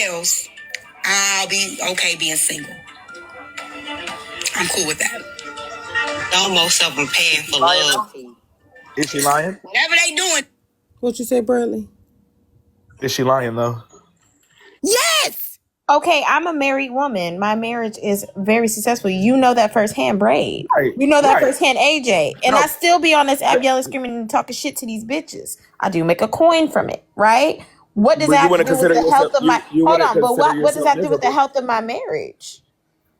else, I'll be okay being single. I'm cool with that. No, most of them paying for love. Is she lying? Whatever they doing. What you say, Bradley? Is she lying though? Yes. Okay, I'm a married woman. My marriage is very successful. You know that firsthand, Braid. Right. You know that Right. firsthand, AJ. And No. I still be on this app yelling, screaming, and talking shit to these bitches. I do make a coin from it, right? What does But that you have to wanna do with consider the health yourself- of my... you Hold wanna on, but consider what does that have to do with the yourself health of my marriage?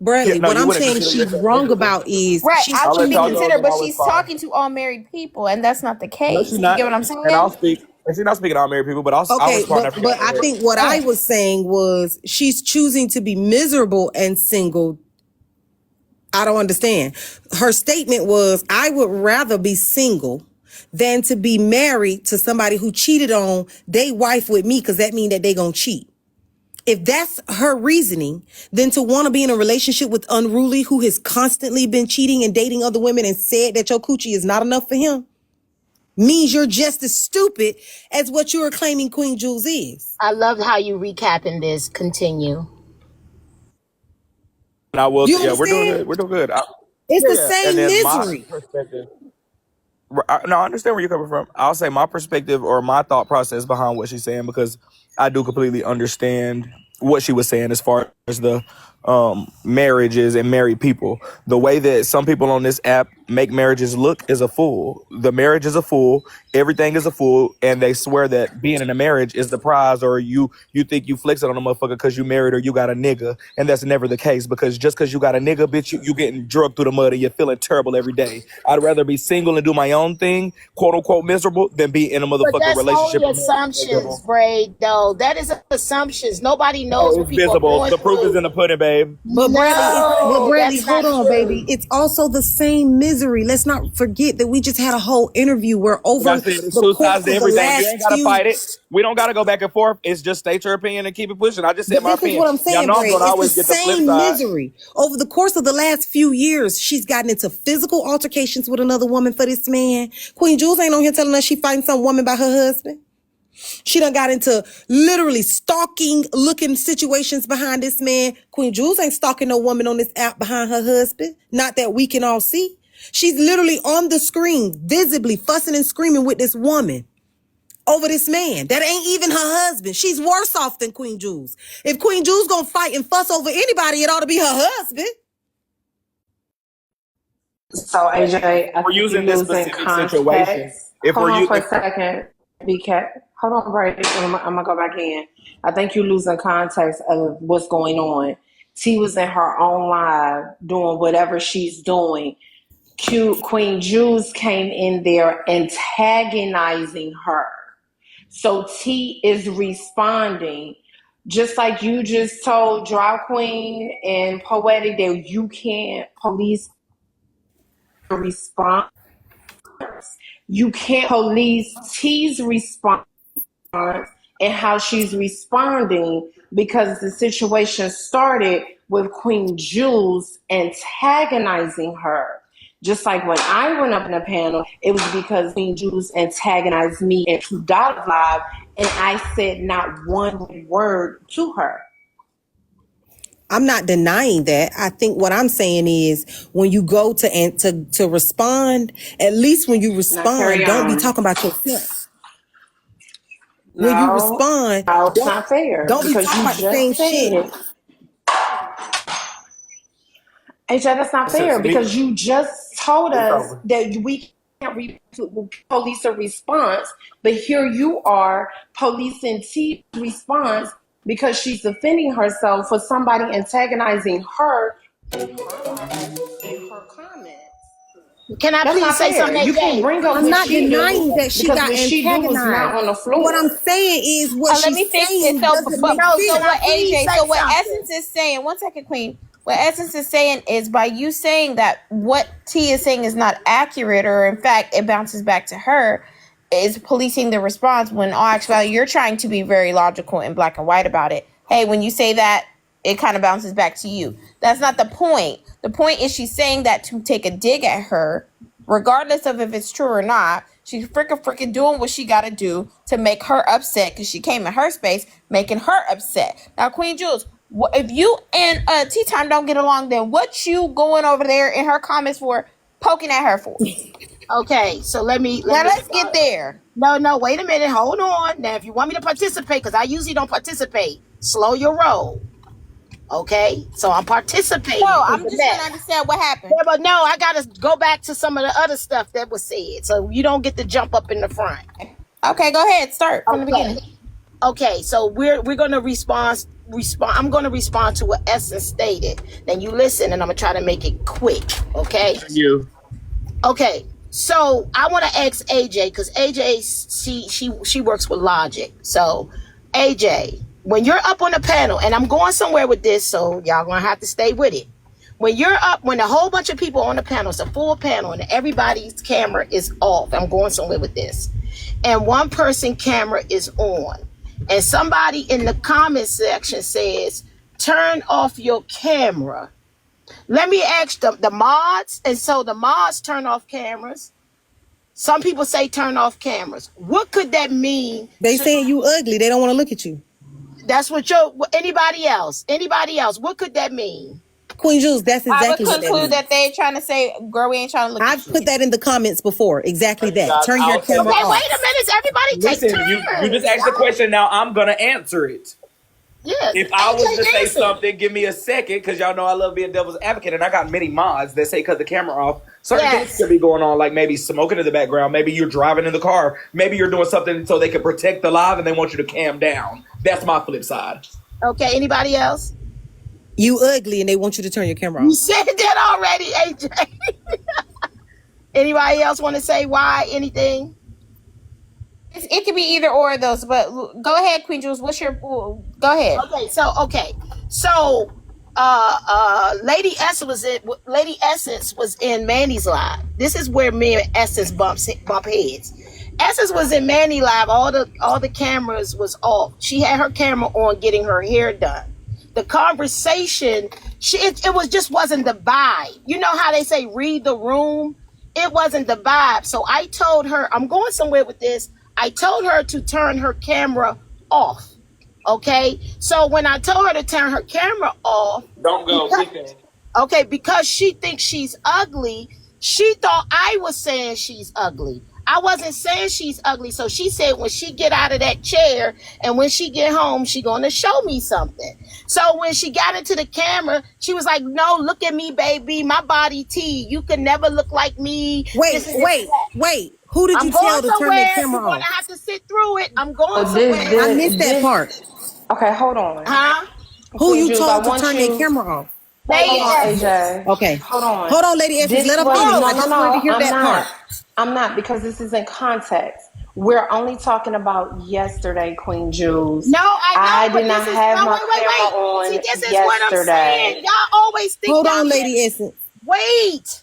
Bradley, Yeah, no, what you I'm wouldn't saying consider she's yourself wrong miserable. about is Right, she's I I'll can let be y'all go, considered, then but I was she's fine. talking to all married people, and that's not the No, case. she's You not. get what I'm saying? And I'll speak. And she's not speaking to all married people, but I'll okay, respond after but y'all. I think what I was saying was she's choosing to be miserable and single. I don't understand. Her statement was, I would rather be single than to be married to somebody who cheated on their wife with me, because that means that they gonna cheat. If that's her reasoning, then to want to be in a relationship with unruly who has constantly been cheating and dating other women and said that your coochie is not enough for him means you're just as stupid as what you are claiming Queen Jules is. I love how you recapping this. Continue. And I will. You Yeah, we're doing understand? good. We're doing good. It's the Yeah. And same then my misery. perspective. No, I understand where you're coming from. I'll say my perspective or my thought process behind what she's saying, because I do completely understand what she was saying as far as the marriages and married people. The way that some people on this app make marriages look is a fool. The marriage is a fool. Everything is a fool, and they swear that being in a marriage is the prize, or you think you flex it on a motherfucker because you married or you got a nigga, and that's never the case. Because just because you got a nigga, bitch, you getting drugged through the mud and you're feeling terrible every day. I'd rather be single and do my own thing, quote unquote miserable, than be in a But motherfucking that's relationship. only assumptions, Braid, though. That is assumptions. Nobody knows Oh, what it's people are visible. going The proof is through. in the pudding, babe. But No, Bradley, that's not hold on, true. baby. It's also the same misery. Let's not forget that we just had a whole interview where Like over I said, it's the two course sides of to the everything. You last ain't gotta few. fight it. We don't gotta go back and forth. It's just state your opinion and keep it pushing. I just said But my this is opinion. what I'm Y'all saying, know I'm Bray. gonna It's the always get the flip same side. misery. Over the course of the last few years, she's gotten into physical altercations with another woman for this man. Queen Jules ain't on here telling us she fighting some woman by her husband. She done got into literally stalking looking situations behind this man. Queen Jules ain't stalking no woman on this app behind her husband. Not that we can all see. She's literally on the screen, visibly fussing and screaming with this woman over this man that ain't even her husband. She's worse off than Queen Jules. If Queen Jules gonna fight and fuss over anybody, it ought to be her husband. So AJ, I We're think you're using this losing specific situation. context. If Hold we're on for using, a second, BK. Hold on, Brady. I'm gonna go back in. I think you're losing context of what's going on. T was in her own live doing whatever she's doing. Queen Jules came in there antagonizing her. So T is responding, just like you just told Draw Queen and Poetic that you can't police response. You can't police T's response and how she's responding, because the situation started with Queen Jules antagonizing her. Just like when I went up in a panel, it was because Queen Jules antagonized me in $2 Live, and I said not one word to her. I'm not denying that. I think what I'm saying is when you go to respond, at least when you respond, don't be talking about yourself. When you respond, No, it's not fair don't be because talking you about the same just shit. said, AJ, that's not fair because you just told us that we can't police a response, but here you are policing T's response because she's defending herself for somebody antagonizing her in her comments. Can I That's please not say fair. something, You can't AJ? bring up I'm what not she do denying that she because got what she do was not antagonized. on the What I'm floor. saying is what Let me she's fix it. saying doesn't make No, So can sense. I what please AJ, say so what something? Essence is saying, one second, Queen. What Essence is saying is by you saying that what T is saying is not accurate, or in fact, it bounces back to her, is policing the response when in all actuality, you're trying to be very logical and black and white about it. Hey, when you say that, it kind of bounces back to you. That's not the point. The point is she's saying that to take a dig at her regardless of if it's true or not. She's freaking doing what she got to do to make her upset because she came in her space, making her upset. Now, Queen Jules, if you and Tea Time don't get along, then what you going over there in her comments for, poking at her for? Okay, so Let's get there. No, wait a minute. Hold on. Now, if you want me to participate, because I usually don't participate, slow your roll. Okay, so I'm participating. No, I'm just trying to understand what happened. Yeah, but no, I gotta go back to some of the other stuff that was said, so you don't get to jump up in the front. Okay, go ahead. Start from the beginning. Okay, so we're gonna respond. I'm gonna respond to what Essence stated. Then you listen, and I'm gonna try to make it quick. Okay. Thank you. Okay. So I want to ask AJ, because AJ she works with Logic. So AJ, when you're up on the panel, and I'm going somewhere with this, so y'all gonna have to stay with it. When you're up, when a whole bunch of people on the panel, it's a full panel, and everybody's camera is off. I'm going somewhere with this, and one person camera is on, and somebody in the comment section says, "Turn off your camera." Let me ask the mods, and so the mods turn off cameras. Some people say turn off cameras. What could that mean? They saying you ugly. They don't want to look at you. That's what anybody else? What could that mean? Queen Jules, that's exactly I would conclude that they trying to say, girl, we ain't trying to look I've at you. put that in the comments before. Exactly that. Turn your camera Okay, off. wait a minute. Everybody take Listen, turns. you just asked the question. Now I'm gonna answer it. Yes. If I was to say something, give me a second, because y'all know I love being devil's advocate, and I got many mods that say cut the camera off. Certain things could be going on, like maybe smoking in the background, maybe you're driving in the car, maybe you're doing something so they can protect the live and they want you to cam down. That's my flip side. Okay, anybody else? You ugly and they want you to turn your camera You off. said that already, AJ. Anybody else want to say why? Anything? It could be either or of those, but go ahead, Queen Jules. Go ahead. Okay. So Lady Essence was in Manny's live. This is where me and Essence bump heads. Essence was in Manny live. All the cameras was off. She had her camera on getting her hair done. The conversation, it wasn't the vibe. You know how they say read the room? It wasn't the vibe. So I told her, I'm going somewhere with this. I told her to turn her camera off. Okay? So when I told her to turn her camera off, Don't go. because she thinks she's ugly, she thought I was saying she's ugly. I wasn't saying she's ugly. So she said when she get out of that chair and when she get home, she going to show me something. So when she got into the camera, she was like, no, look at me, baby. My body T. You could never look like me. Wait. Who did you tell to turn that camera You're going to have to sit through it. I'm going somewhere. I missed that part. Okay, hold on. Huh? Who you Jules, told to turn their camera off? Lady Essence. AJ. Okay. Hold on. Hold on, Lady Essence. Let her finish. I just wanted to hear that part. I'm not, because this is in context. We're only talking about yesterday, Queen Jules. No, I know. I did not have my camera on. See, this is yesterday. what I'm saying. Y'all always think. Hold on, Lady Essence. Wait.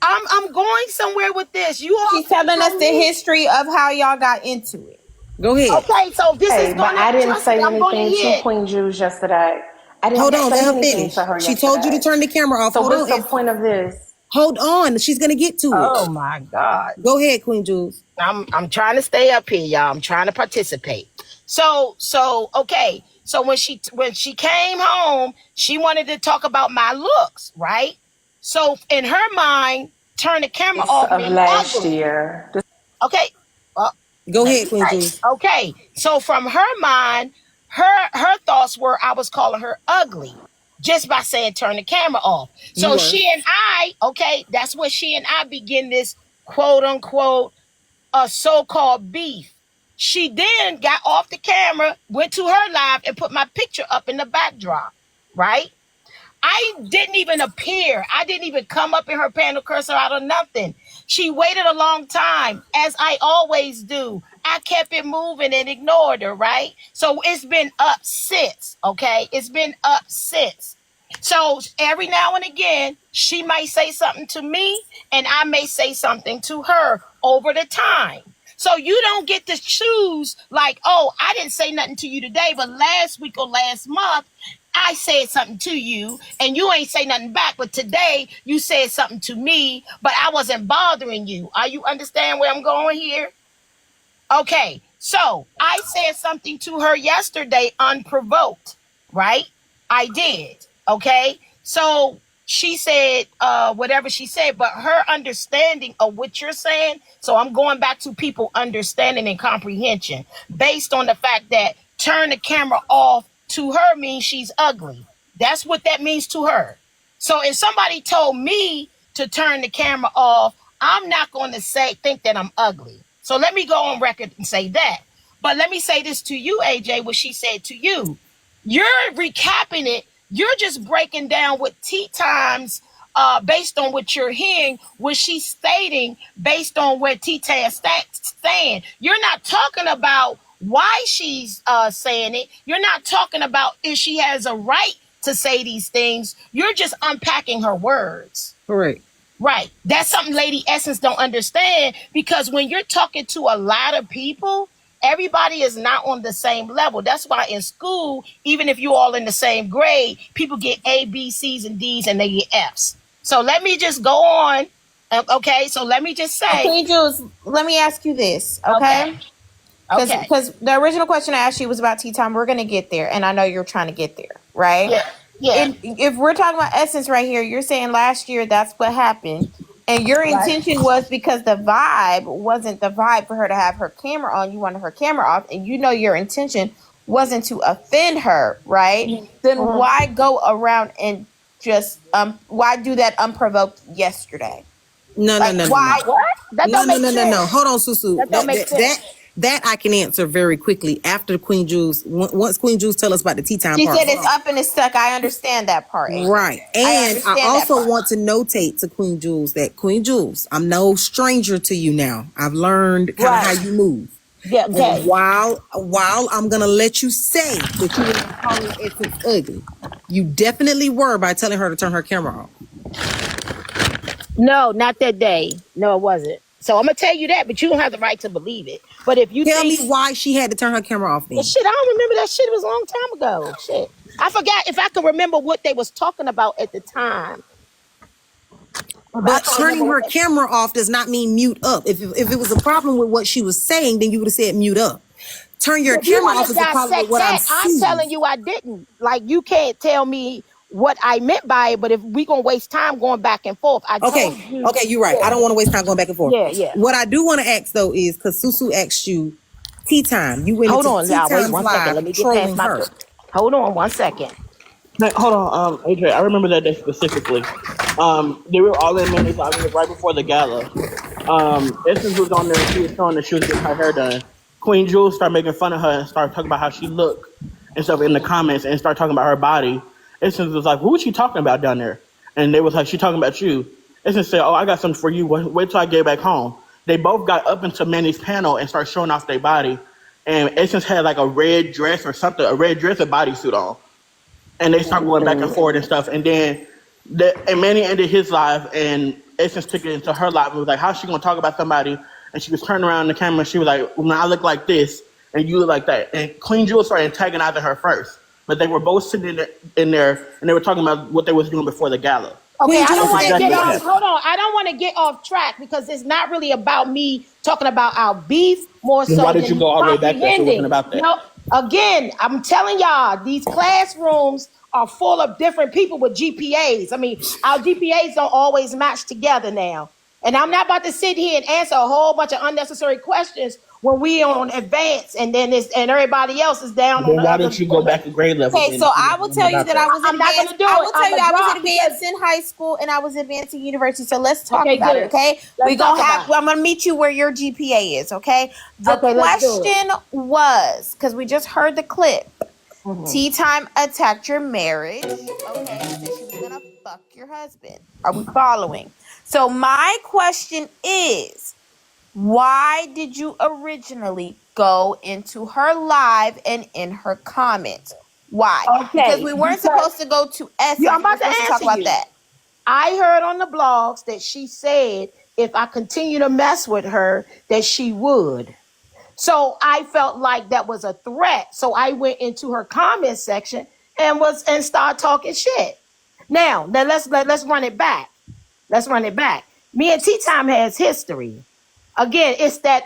I'm going somewhere with this. She's telling us the history of how y'all got into it. Go ahead. Okay, so this is But I didn't say anything to Queen Jules yesterday. I didn't Hold on, say let her anything finish. to her She yesterday. told you to turn the camera off. So Hold what's on. the point of this? Hold on. She's gonna get to it. Oh my God. Go ahead, Queen Jules. I'm trying to stay up here, y'all. I'm trying to participate. So okay. So when she came home, she wanted to talk about my looks, right? So in her mind, turn the camera off. Of last year. Okay. Well, go ahead, Queen Jules. Okay. So from her mind, her thoughts were I was calling her ugly just by saying turn the camera off. So she and I, okay, that's where she and I begin this quote unquote so-called beef. She then got off the camera, went to her live and put my picture up in the backdrop, right? I didn't even appear. I didn't even come up in her panel, curse her out or nothing. She waited a long time, as I always do. I kept it moving and ignored her, right? So it's been up since, okay? It's been up since. So every now and again, she might say something to me and I may say something to her over the time. So you don't get to choose like, oh, I didn't say nothing to you today, but last week or last month, I said something to you and you ain't say nothing back, but today you said something to me, but I wasn't bothering you. Are you understand where I'm going here? Okay, so I said something to her yesterday unprovoked, right? I did. Okay, so she said whatever she said, but her understanding of what you're saying. So I'm going back to people understanding and comprehension based on the fact that turn the camera off to her means she's ugly. That's what that means to her. So if somebody told me to turn the camera off, I'm not going to think that I'm ugly. So let me go on record and say that. But let me say this to you, AJ, what she said to you. You're recapping it. You're just breaking down what Tea Times, based on what you're hearing, what she's stating based on what Tea Times saying. You're not talking about why she's saying it. You're not talking about if she has a right to say these things. You're just unpacking her words. Correct. Right. That's something Lady Essence don't understand, because when you're talking to a lot of people, everybody is not on the same level. That's why in school, even if you're all in the same grade, people get A, B, C's, and D's, and they get F's. So let me just go on. Okay. So let me just say. Queen Jules, let me ask you this. Okay. Because the original question I asked you was about tea time. We're going to get there. And I know you're trying to get there. Right. Yeah. Yeah. If we're talking about Essence right here, you're saying last year that's what happened. And your intention was because the vibe wasn't the vibe for her to have her camera on. You wanted her camera off. And you know your intention wasn't to offend her. Right. Mm-hmm. Then why go around and just why do that unprovoked yesterday? No. Why? What? That don't make sense. No. Hold on, Susu. That don't make sense. That I can answer very quickly after Queen Jules. Once Queen Jules tell us about the tea time she part. She said it's up and it's stuck. I understand that part. Right. And I also want to notate to Queen Jules that Queen Jules, I'm no stranger to you now. I've learned kind of how you move. Yeah, okay. And while I'm gonna let you say that you were calling Essence ugly, you definitely were by telling her to turn her camera off. No, not that day. No, it wasn't. So I'm gonna tell you that, but you don't have the right to believe it. But if you tell me why she had to turn her camera off, then. Shit, I don't remember that shit. It was a long time ago. Shit, I forgot if I could remember what they was talking about at the time. But turning her camera off does not mean mute up. If it was a problem with what she was saying, then you would have said mute up. Turn your camera off is a problem with what I'm saying. I'm telling you, I didn't. Like, you can't tell me what I meant by it, but if we gonna waste time going back and forth, Okay, you're right. I don't want to waste time going back and forth. Yeah. What I do want to ask though is because Susu asked you tea time. You went into tea time live. Let me get past my. Hold on 1 second. Hold on, AJ. I remember that day specifically. They were all in Minnie's live right before the gala. Essence was on there. She was showing that she was getting her hair done. Queen Jules started making fun of her and started talking about how she looked and stuff in the comments and started talking about her body. Essence was like, "What was she talking about down there?" And they was like, "She talking about you." Essence said, "Oh, I got something for you. Wait till I get back home." They both got up into Manny's panel and started showing off their body. And Essence had like a red dress or something, a red dress and bodysuit on. And they started going back and forth and stuff. And then and Manny ended his live, and Essence took it into her live and was like, "How's she gonna talk about somebody?" And she was turning around the camera and she was like, "When I look like this and you look like that." And Queen Jewel started antagonizing her first. But they were both sitting in there and they were talking about what they was doing before the gala. Okay, I don't want to get off. Hold on, I don't want to get off track because it's not really about me talking about our beef. More so, why did you go all the way back there? It wasn't about that. No, again, I'm telling y'all, these classrooms are full of different people with GPAs. I mean, our GPAs don't always match together now. And I'm not about to sit here and answer a whole bunch of unnecessary questions when we on advance and then and everybody else is down on the why don't you go back to grade level? Okay, so I will tell you that I was advanced. I will tell you I was advanced in high school and I was advanced in university. So let's talk about it, okay? I'm gonna meet you where your GPA is, okay? The question was, because we just heard the clip. Tea Time attacked your marriage. Okay, said she was gonna fuck your husband. Are we following? So my question is, why did you originally go into her live and in her comments? Why? Okay. Because we weren't supposed to go to Essence. I'm about to talk about that. I heard on the blogs that she said if I continue to mess with her, that she would. So I felt like that was a threat. So I went into her comment section and start talking shit. Now let's run it back. Let's run it back. Me and Tea Time has history. Again, it's that